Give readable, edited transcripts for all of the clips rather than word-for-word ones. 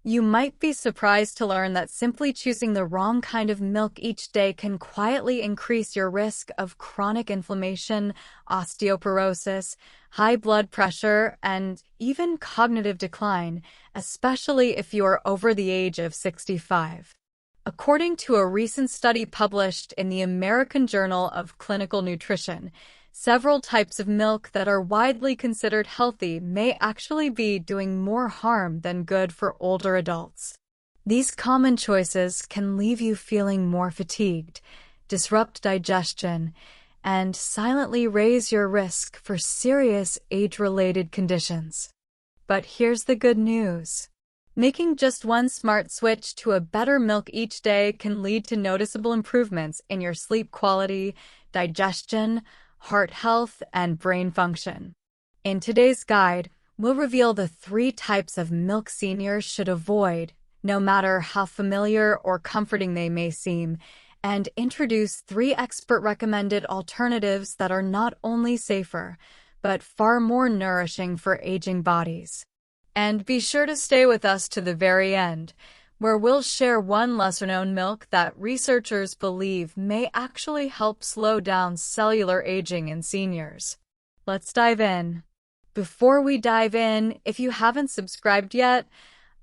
You might be surprised to learn that simply choosing the wrong kind of milk each day can quietly increase your risk of chronic inflammation, osteoporosis, high blood pressure, and even cognitive decline, especially if you are over the age of 65. According to a recent study published in the American Journal of Clinical Nutrition, several types of milk that are widely considered healthy may actually be doing more harm than good for older adults. These common choices can leave you feeling more fatigued, disrupt digestion, and silently raise your risk for serious age-related conditions. But here's the good news. Making just one smart switch to a better milk each day can lead to noticeable improvements in your sleep quality, digestion, heart health, and brain function. In today's guide, we'll reveal the 3 types of milk seniors should avoid, no matter how familiar or comforting they may seem, and introduce 3 expert-recommended alternatives that are not only safer, but far more nourishing for aging bodies. And be sure to stay with us to the very end, where we'll share one lesser-known milk that researchers believe may actually help slow down cellular aging in seniors. Let's dive in. Before we dive in, if you haven't subscribed yet,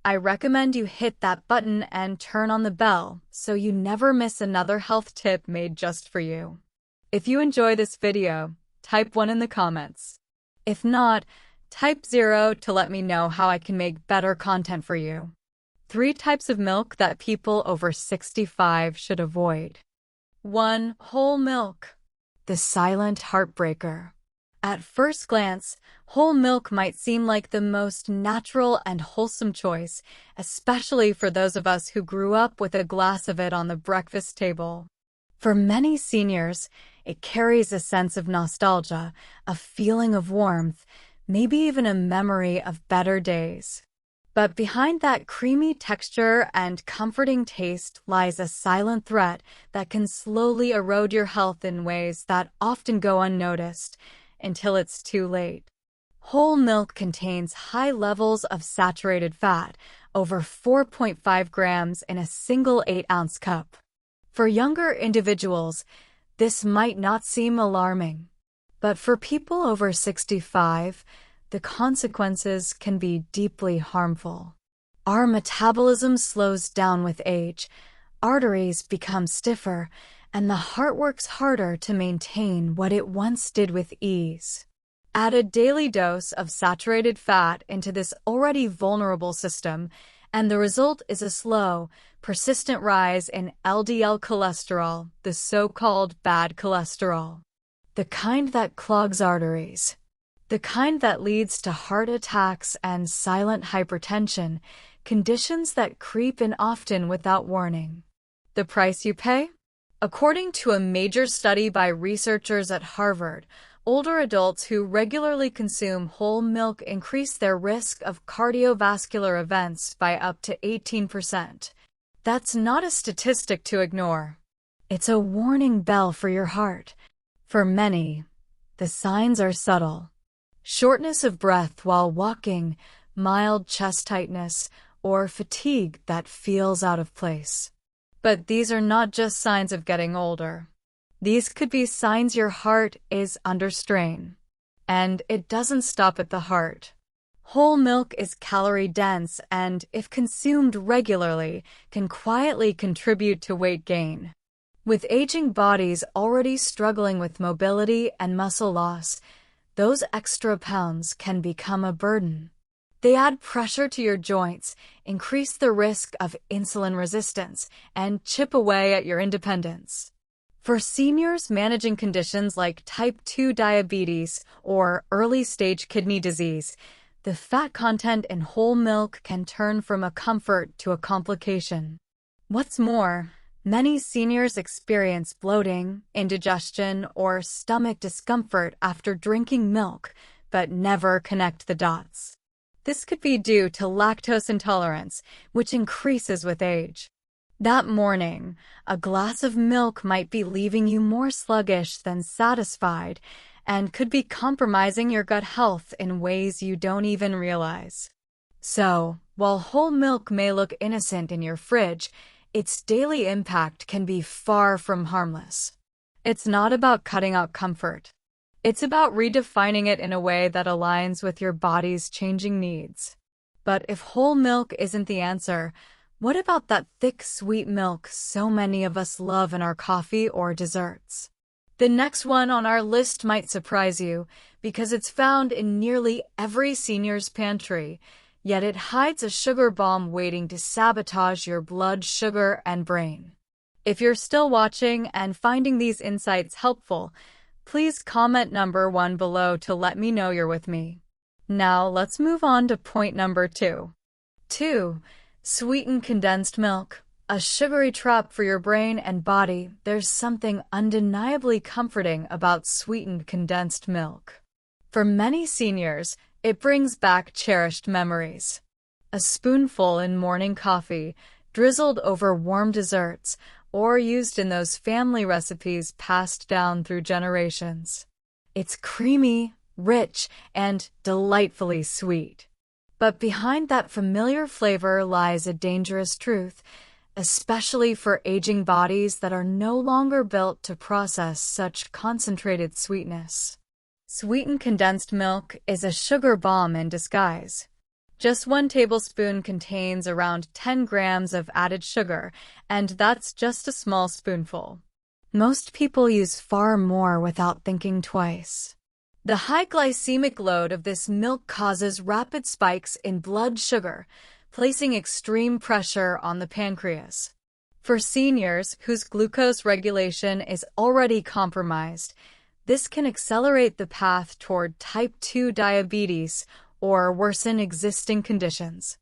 I recommend you hit that button and turn on the bell so you never miss another health tip made just for you. If you enjoy this video, type 1 in the comments. If not, type 0 to let me know how I can make better content for you. 3 types of milk that people over 65 should avoid. 1. Whole milk. The silent heartbreaker. At first glance, whole milk might seem like the most natural and wholesome choice, especially for those of us who grew up with a glass of it on the breakfast table. For many seniors, it carries a sense of nostalgia, a feeling of warmth, maybe even a memory of better days. But behind that creamy texture and comforting taste lies a silent threat that can slowly erode your health in ways that often go unnoticed until it's too late. Whole milk contains high levels of saturated fat, over 4.5 grams in a single 8-ounce cup. For younger individuals, this might not seem alarming. But for people over 65, the consequences can be deeply harmful. Our metabolism slows down with age, arteries become stiffer, and the heart works harder to maintain what it once did with ease. Add a daily dose of saturated fat into this already vulnerable system, and the result is a slow, persistent rise in LDL cholesterol, the so-called bad cholesterol. The kind that clogs arteries. The kind that leads to heart attacks and silent hypertension, conditions that creep in often without warning. The price you pay? According to a major study by researchers at Harvard, older adults who regularly consume whole milk increase their risk of cardiovascular events by up to 18%. That's not a statistic to ignore. It's a warning bell for your heart. For many, the signs are subtle. Shortness of breath while walking, mild chest tightness, or fatigue that feels out of place. But these are not just signs of getting older. These could be signs your heart is under strain. And it doesn't stop at the heart. Whole milk is calorie-dense and, if consumed regularly, can quietly contribute to weight gain. With aging bodies already struggling with mobility and muscle loss, those extra pounds can become a burden. They add pressure to your joints, increase the risk of insulin resistance, and chip away at your independence. For seniors managing conditions like type 2 diabetes or early-stage kidney disease, the fat content in whole milk can turn from a comfort to a complication. What's more, many seniors experience bloating, indigestion, or stomach discomfort after drinking milk, but never connect the dots. This could be due to lactose intolerance, which increases with age. That morning, a glass of milk might be leaving you more sluggish than satisfied and could be compromising your gut health in ways you don't even realize. So, while whole milk may look innocent in your fridge, its daily impact can be far from harmless. It's not about cutting out comfort. It's about redefining it in a way that aligns with your body's changing needs. But if whole milk isn't the answer, what about that thick, sweet milk so many of us love in our coffee or desserts? The next one on our list might surprise you because it's found in nearly every senior's pantry, yet it hides a sugar bomb waiting to sabotage your blood sugar and brain. If you're still watching and finding these insights helpful, please comment number 1 below to let me know you're with me. Now let's move on to point number 2. 2. Sweetened condensed milk. A sugary trap for your brain and body. There's something undeniably comforting about sweetened condensed milk. For many seniors, it brings back cherished memories. A spoonful in morning coffee, drizzled over warm desserts, or used in those family recipes passed down through generations. It's creamy, rich, and delightfully sweet. But behind that familiar flavor lies a dangerous truth, especially for aging bodies that are no longer built to process such concentrated sweetness. Sweetened condensed milk is a sugar bomb in disguise. Just 1 tablespoon contains around 10 grams of added sugar, and that's just a small spoonful. Most people use far more without thinking twice. The high glycemic load of this milk causes rapid spikes in blood sugar, placing extreme pressure on the pancreas. For seniors whose glucose regulation is already compromised, this can accelerate the path toward type 2 diabetes or worsen existing conditions.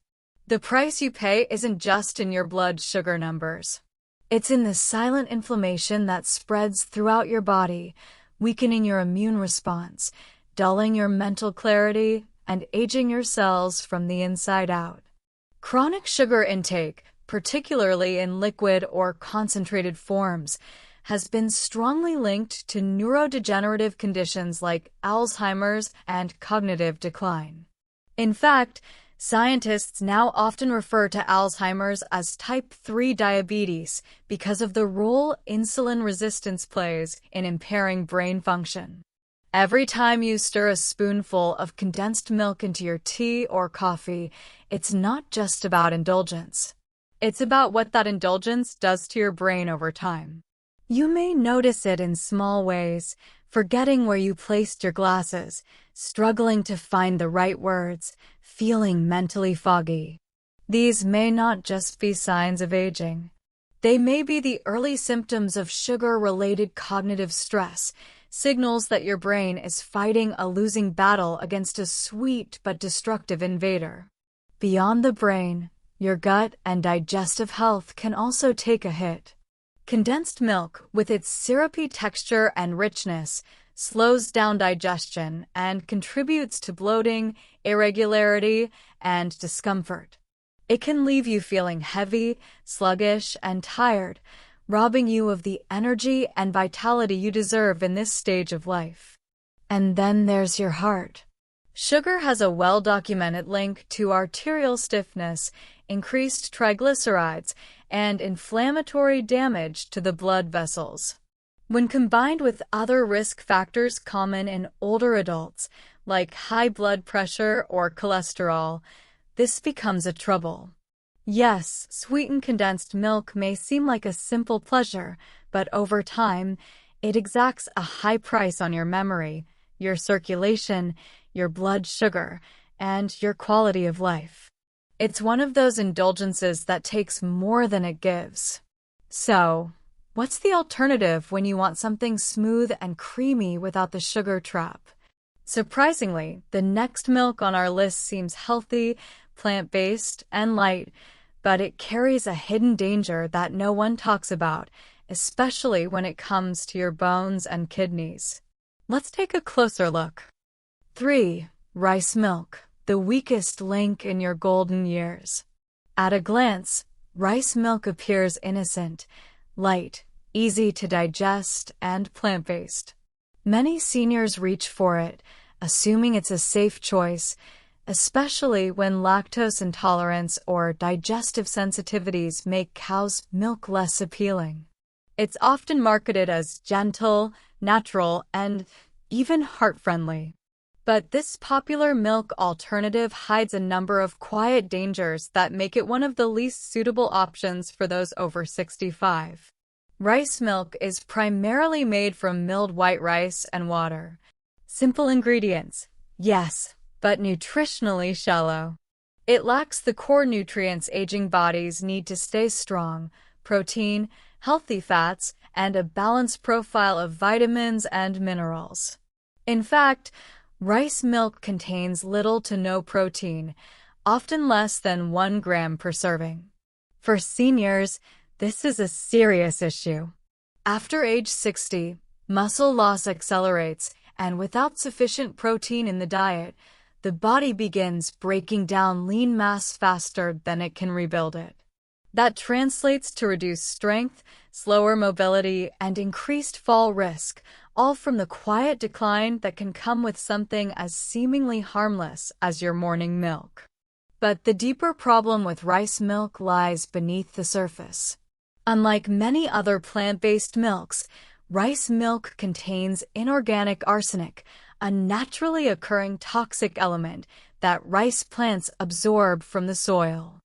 The price you pay isn't just in your blood sugar numbers. It's in the silent inflammation that spreads throughout your body, weakening your immune response, dulling your mental clarity, and aging your cells from the inside out. Chronic sugar intake, particularly in liquid or concentrated forms, has been strongly linked to neurodegenerative conditions like Alzheimer's and cognitive decline. In fact, scientists now often refer to Alzheimer's as type 3 diabetes because of the role insulin resistance plays in impairing brain function. Every time you stir a spoonful of condensed milk into your tea or coffee, it's not just about indulgence. It's about what that indulgence does to your brain over time. You may notice it in small ways, forgetting where you placed your glasses, struggling to find the right words, feeling mentally foggy. These may not just be signs of aging. They may be the early symptoms of sugar-related cognitive stress, signals that your brain is fighting a losing battle against a sweet but destructive invader. Beyond the brain, your gut and digestive health can also take a hit. Condensed milk, with its syrupy texture and richness, slows down digestion and contributes to bloating, irregularity, and discomfort. It can leave you feeling heavy, sluggish, and tired, robbing you of the energy and vitality you deserve in this stage of life. And then there's your heart. Sugar has a well-documented link to arterial stiffness, increased triglycerides, and inflammatory damage to the blood vessels. When combined with other risk factors common in older adults, like high blood pressure or cholesterol, this becomes a trouble. Yes, sweetened condensed milk may seem like a simple pleasure, but over time, it exacts a high price on your memory, your circulation, your blood sugar, and your quality of life. It's one of those indulgences that takes more than it gives. So, what's the alternative when you want something smooth and creamy without the sugar trap? Surprisingly, the next milk on our list seems healthy, plant-based, and light, but it carries a hidden danger that no one talks about, especially when it comes to your bones and kidneys. Let's take a closer look. 3. Rice milk, the weakest link in your golden years. At a glance, rice milk appears innocent, light, easy to digest, and plant-based. Many seniors reach for it, assuming it's a safe choice, especially when lactose intolerance or digestive sensitivities make cow's milk less appealing. It's often marketed as gentle, natural, and even heart-friendly. But this popular milk alternative hides a number of quiet dangers that make it one of the least suitable options for those over 65. Rice milk is primarily made from milled white rice and water. Simple ingredients, yes, but nutritionally shallow. It lacks the core nutrients aging bodies need to stay strong: protein, healthy fats, and a balanced profile of vitamins and minerals. In fact, rice milk contains little to no protein, often less than 1 gram per serving. For seniors, this is a serious issue. After age 60, muscle loss accelerates, and without sufficient protein in the diet, the body begins breaking down lean mass faster than it can rebuild it. That translates to reduced strength, slower mobility, and increased fall risk, all from the quiet decline that can come with something as seemingly harmless as your morning milk. But the deeper problem with rice milk lies beneath the surface. Unlike many other plant-based milks, rice milk contains inorganic arsenic, a naturally occurring toxic element that rice plants absorb from the soil.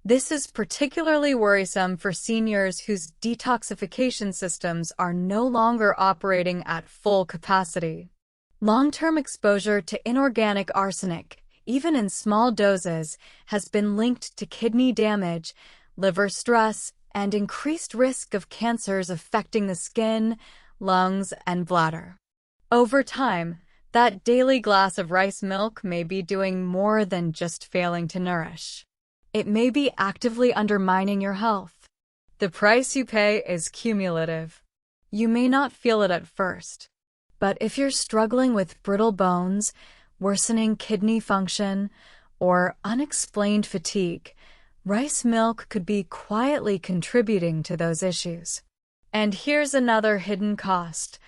This is particularly worrisome for seniors whose detoxification systems are no longer operating at full capacity. Long-term exposure to inorganic arsenic, even in small doses, has been linked to kidney damage, liver stress, and increased risk of cancers affecting the skin, lungs, and bladder. Over time, that daily glass of rice milk may be doing more than just failing to nourish. It may be actively undermining your health. The price you pay is cumulative. You may not feel it at first, but if you're struggling with brittle bones, worsening kidney function, or unexplained fatigue, rice milk could be quietly contributing to those issues. And here's another hidden cost.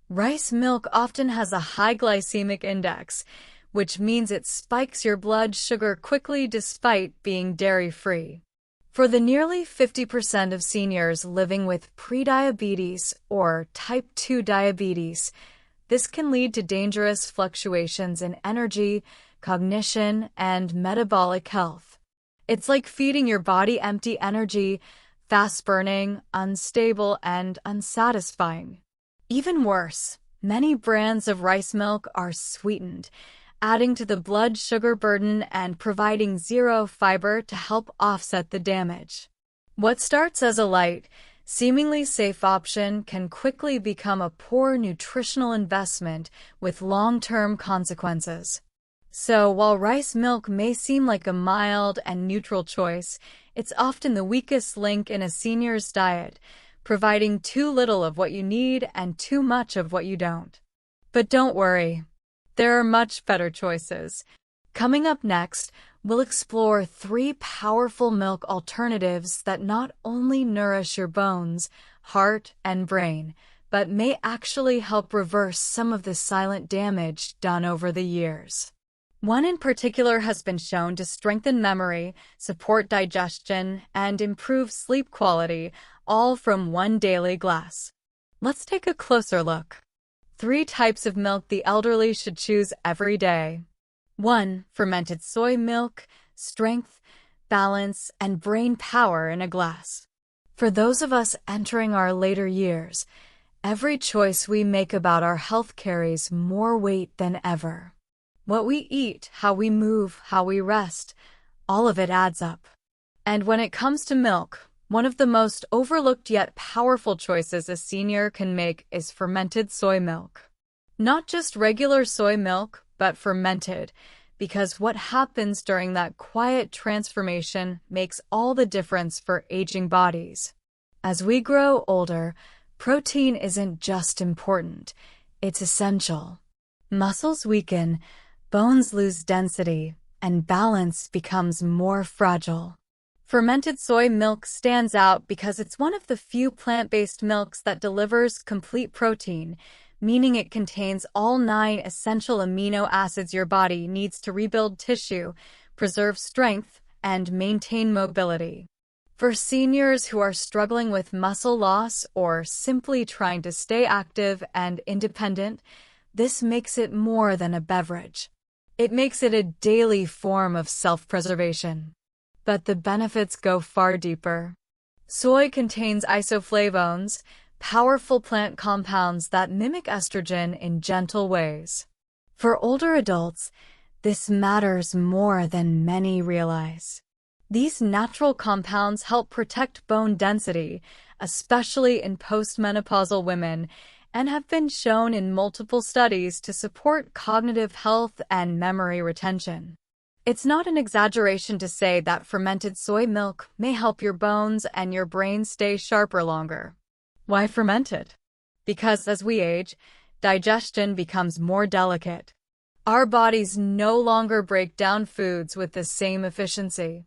Rice milk often has a high glycemic index, which means it spikes your blood sugar quickly despite being dairy-free. For the nearly 50% of seniors living with prediabetes or type 2 diabetes, this can lead to dangerous fluctuations in energy, cognition, and metabolic health. It's like feeding your body empty energy, fast-burning, unstable, and unsatisfying. Even worse, many brands of rice milk are sweetened, adding to the blood sugar burden and providing zero fiber to help offset the damage. What starts as a light, seemingly safe option can quickly become a poor nutritional investment with long-term consequences. So while rice milk may seem like a mild and neutral choice, it's often the weakest link in a senior's diet, providing too little of what you need and too much of what you don't. But don't worry. There are much better choices. Coming up next, we'll explore 3 powerful milk alternatives that not only nourish your bones, heart, and brain, but may actually help reverse some of the silent damage done over the years. One in particular has been shown to strengthen memory, support digestion, and improve sleep quality, all from one daily glass. Let's take a closer look. 3 types of milk the elderly should choose every day. 1. Fermented soy milk, strength, balance, and brain power in a glass. For those of us entering our later years, every choice we make about our health carries more weight than ever. What we eat, how we move, how we rest, all of it adds up. And when it comes to milk, one of the most overlooked yet powerful choices a senior can make is fermented soy milk. Not just regular soy milk, but fermented, because what happens during that quiet transformation makes all the difference for aging bodies. As we grow older, protein isn't just important, it's essential. Muscles weaken, bones lose density, and balance becomes more fragile. Fermented soy milk stands out because it's one of the few plant-based milks that delivers complete protein, meaning it contains all 9 essential amino acids your body needs to rebuild tissue, preserve strength, and maintain mobility. For seniors who are struggling with muscle loss or simply trying to stay active and independent, this makes it more than a beverage. It makes it a daily form of self-preservation. But the benefits go far deeper. Soy contains isoflavones, powerful plant compounds that mimic estrogen in gentle ways. For older adults, this matters more than many realize. These natural compounds help protect bone density, especially in postmenopausal women, and have been shown in multiple studies to support cognitive health and memory retention. It's not an exaggeration to say that fermented soy milk may help your bones and your brain stay sharper longer. Why fermented? Because as we age, digestion becomes more delicate. Our bodies no longer break down foods with the same efficiency.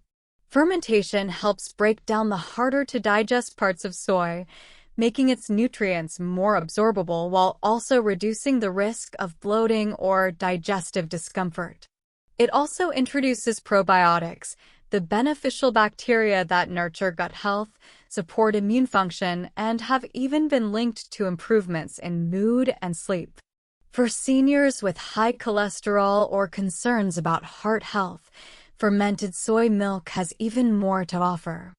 Fermentation helps break down the harder-to-digest parts of soy, making its nutrients more absorbable while also reducing the risk of bloating or digestive discomfort. It also introduces probiotics, the beneficial bacteria that nurture gut health, support immune function, and have even been linked to improvements in mood and sleep. For seniors with high cholesterol or concerns about heart health, fermented soy milk has even more to offer.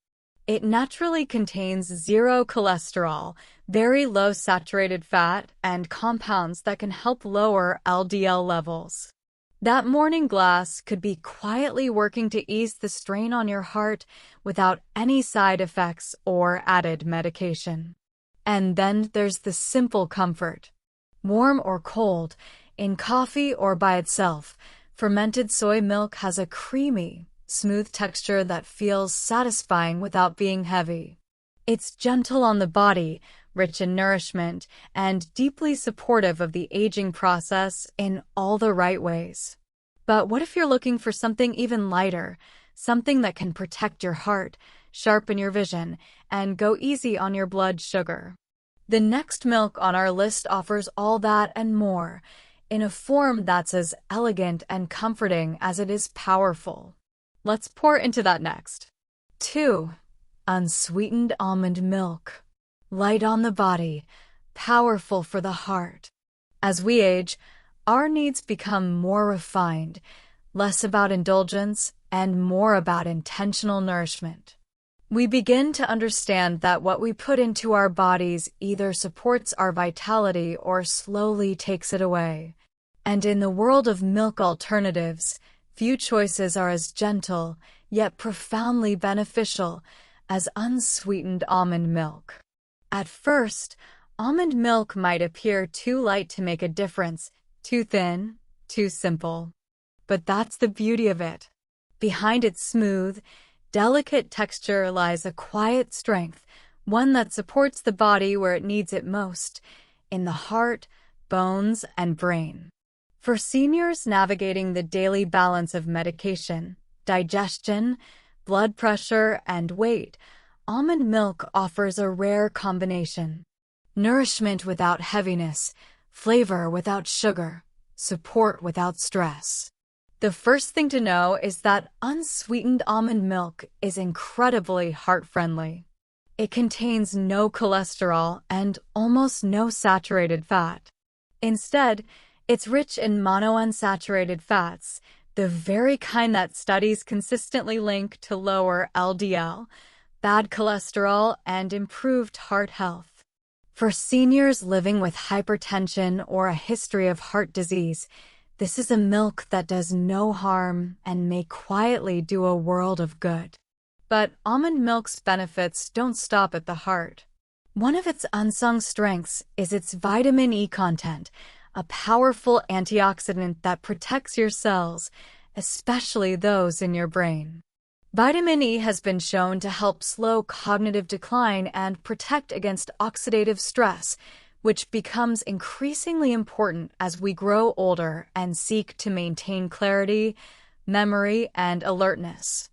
It naturally contains 0 cholesterol, very low saturated fat, and compounds that can help lower LDL levels. That morning glass could be quietly working to ease the strain on your heart without any side effects or added medication. And then there's the simple comfort. Warm or cold, in coffee or by itself, fermented soy milk has a creamy, smooth texture that feels satisfying without being heavy. It's gentle on the body, rich in nourishment, and deeply supportive of the aging process in all the right ways. But what if you're looking for something even lighter, something that can protect your heart, sharpen your vision, and go easy on your blood sugar? The next milk on our list offers all that and more, in a form that's as elegant and comforting as it is powerful. Let's pour into that next. 2. Unsweetened almond milk. Light on the body, powerful for the heart. As we age, our needs become more refined, less about indulgence and more about intentional nourishment. We begin to understand that what we put into our bodies either supports our vitality or slowly takes it away. And in the world of milk alternatives, few choices are as gentle, yet profoundly beneficial, as unsweetened almond milk. At first, almond milk might appear too light to make a difference, too thin, too simple. But that's the beauty of it. Behind its smooth, delicate texture lies a quiet strength, one that supports the body where it needs it most, in the heart, bones, and brain. For seniors navigating the daily balance of medication, digestion, blood pressure, and weight, almond milk offers a rare combination. Nourishment without heaviness, flavor without sugar, support without stress. The first thing to know is that unsweetened almond milk is incredibly heart-friendly. It contains no cholesterol and almost no saturated fat. Instead, it's rich in monounsaturated fats, the very kind that studies consistently link to lower LDL, bad cholesterol, and improved heart health. For seniors living with hypertension or a history of heart disease, this is a milk that does no harm and may quietly do a world of good. But almond milk's benefits don't stop at the heart. One of its unsung strengths is its vitamin E content, a powerful antioxidant that protects your cells, especially those in your brain. Vitamin E has been shown to help slow cognitive decline and protect against oxidative stress, which becomes increasingly important as we grow older and seek to maintain clarity, memory, and alertness.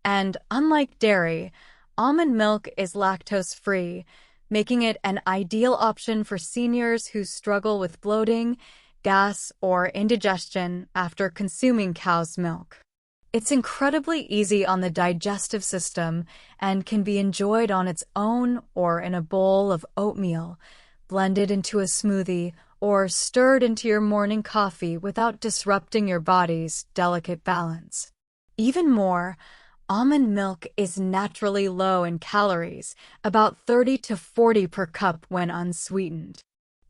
And unlike dairy, almond milk is lactose-free, making it an ideal option for seniors who struggle with bloating, gas, or indigestion after consuming cow's milk. It's incredibly easy on the digestive system and can be enjoyed on its own or in a bowl of oatmeal, blended into a smoothie, or stirred into your morning coffee without disrupting your body's delicate balance. Even more, almond milk is naturally low in calories, about 30 to 40 per cup when unsweetened.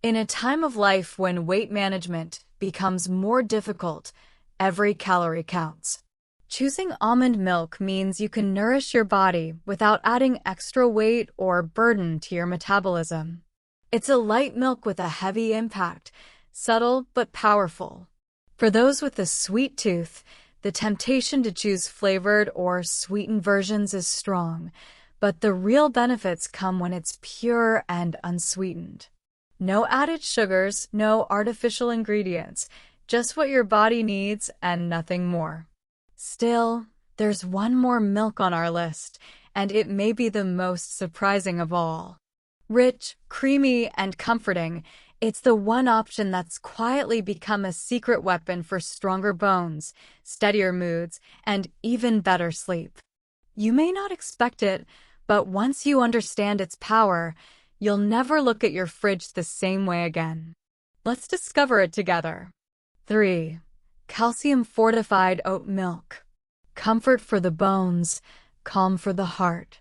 In a time of life when weight management becomes more difficult, every calorie counts. Choosing almond milk means you can nourish your body without adding extra weight or burden to your metabolism. It's a light milk with a heavy impact, subtle but powerful. For those with a sweet tooth, the temptation to choose flavored or sweetened versions is strong, but the real benefits come when it's pure and unsweetened. No added sugars, no artificial ingredients, just what your body needs and nothing more. Still, there's one more milk on our list, and it may be the most surprising of all. Rich, creamy, and comforting, it's the one option that's quietly become a secret weapon for stronger bones, steadier moods, and even better sleep. You may not expect it, but once you understand its power, you'll never look at your fridge the same way again. Let's discover it together. 3. Calcium-fortified oat milk. Comfort for the bones, calm for the heart.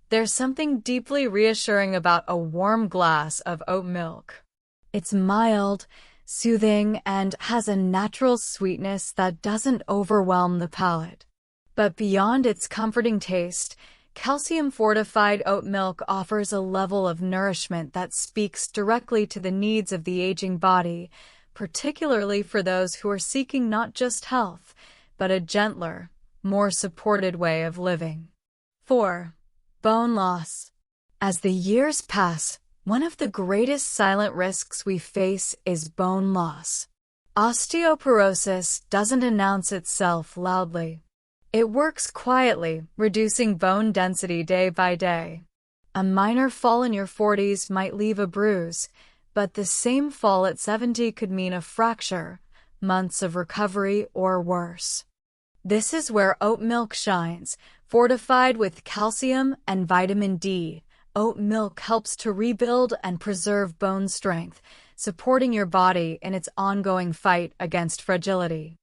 There's something deeply reassuring about a warm glass of oat milk. It's mild, soothing, and has a natural sweetness that doesn't overwhelm the palate. But beyond its comforting taste, calcium-fortified oat milk offers a level of nourishment that speaks directly to the needs of the aging body, particularly for those who are seeking not just health, but a gentler, more supported way of living. 4. Bone loss. As the years pass, one of the greatest silent risks we face is bone loss. Osteoporosis doesn't announce itself loudly. It works quietly, reducing bone density day by day. A minor fall in your 40s might leave a bruise, but the same fall at 70 could mean a fracture, months of recovery, or worse. This is where oat milk shines. Fortified with calcium and vitamin D, oat milk helps to rebuild and preserve bone strength, supporting your body in its ongoing fight against fragility.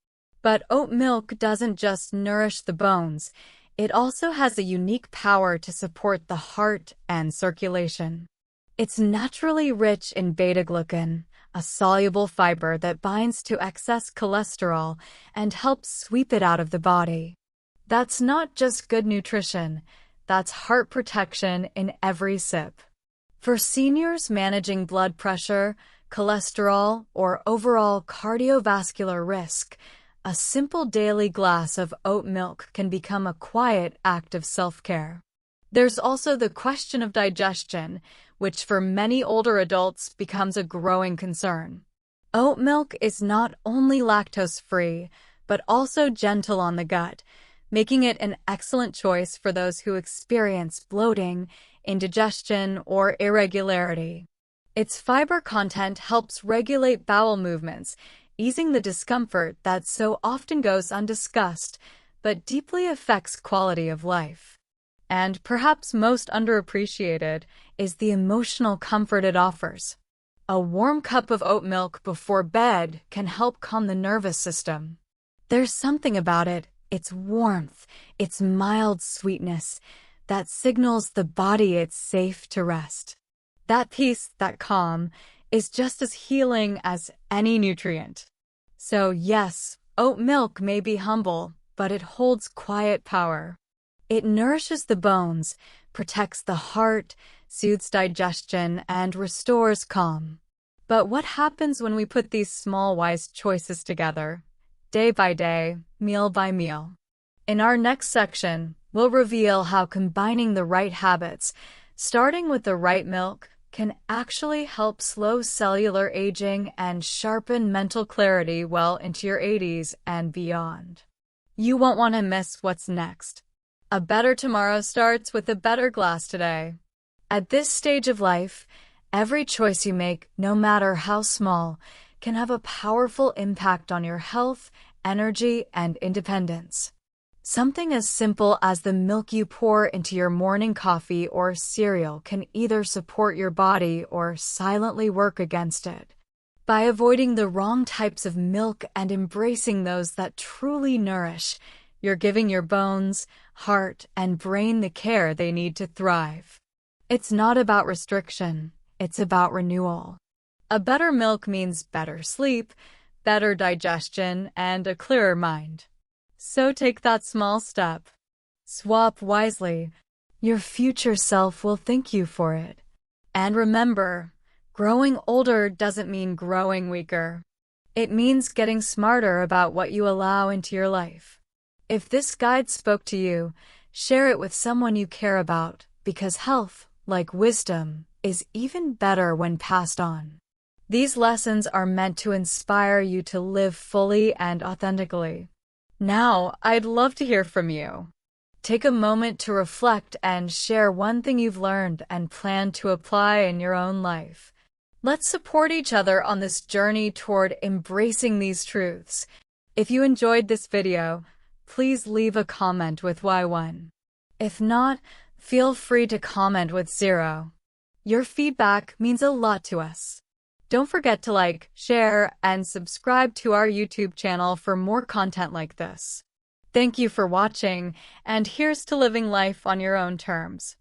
But oat milk doesn't just nourish the bones, it also has a unique power to support the heart and circulation. It's naturally rich in beta-glucan, a soluble fiber that binds to excess cholesterol and helps sweep it out of the body. That's not just good nutrition, that's heart protection in every sip. For seniors managing blood pressure, cholesterol, or overall cardiovascular risk, a simple daily glass of oat milk can become a quiet act of self-care. There's also the question of digestion, which for many older adults becomes a growing concern. Oat milk is not only lactose-free, but also gentle on the gut, making it an excellent choice for those who experience bloating, indigestion, or irregularity. Its fiber content helps regulate bowel movements, easing the discomfort that so often goes undiscussed, but deeply affects quality of life. And perhaps most underappreciated is the emotional comfort it offers. A warm cup of oat milk before bed can help calm the nervous system. There's something about it, its warmth, its mild sweetness, that signals the body it's safe to rest. That peace, that calm, is just as healing as any nutrient. So yes, oat milk may be humble, but it holds quiet power. It nourishes the bones, protects the heart, soothes digestion, and restores calm. But what happens when we put these small wise choices together, day by day, meal by meal? In our next section, we'll reveal how combining the right habits, starting with the right milk, can actually help slow cellular aging and sharpen mental clarity well into your 80s and beyond. You won't want to miss what's next. A better tomorrow starts with a better glass today. At this stage of life, every choice you make, no matter how small, can have a powerful impact on your health, energy, and independence. Something as simple as the milk you pour into your morning coffee or cereal can either support your body or silently work against it. By avoiding the wrong types of milk and embracing those that truly nourish, you're giving your bones, heart, and brain the care they need to thrive. It's not about restriction, it's about renewal. A better milk means better sleep, better digestion, and a clearer mind. So take that small step. Swap wisely. Your future self will thank you for it. And remember, growing older doesn't mean growing weaker. It means getting smarter about what you allow into your life. If this guide spoke to you, share it with someone you care about, because health, like wisdom, is even better when passed on. These lessons are meant to inspire you to live fully and authentically. Now, I'd love to hear from you. Take a moment to reflect and share one thing you've learned and plan to apply in your own life. Let's support each other on this journey toward embracing these truths. If you enjoyed this video, please leave a comment with Y1. If not, feel free to comment with 0. Your feedback means a lot to us. Don't forget to like, share, and subscribe to our YouTube channel for more content like this. Thank you for watching, and here's to living life on your own terms.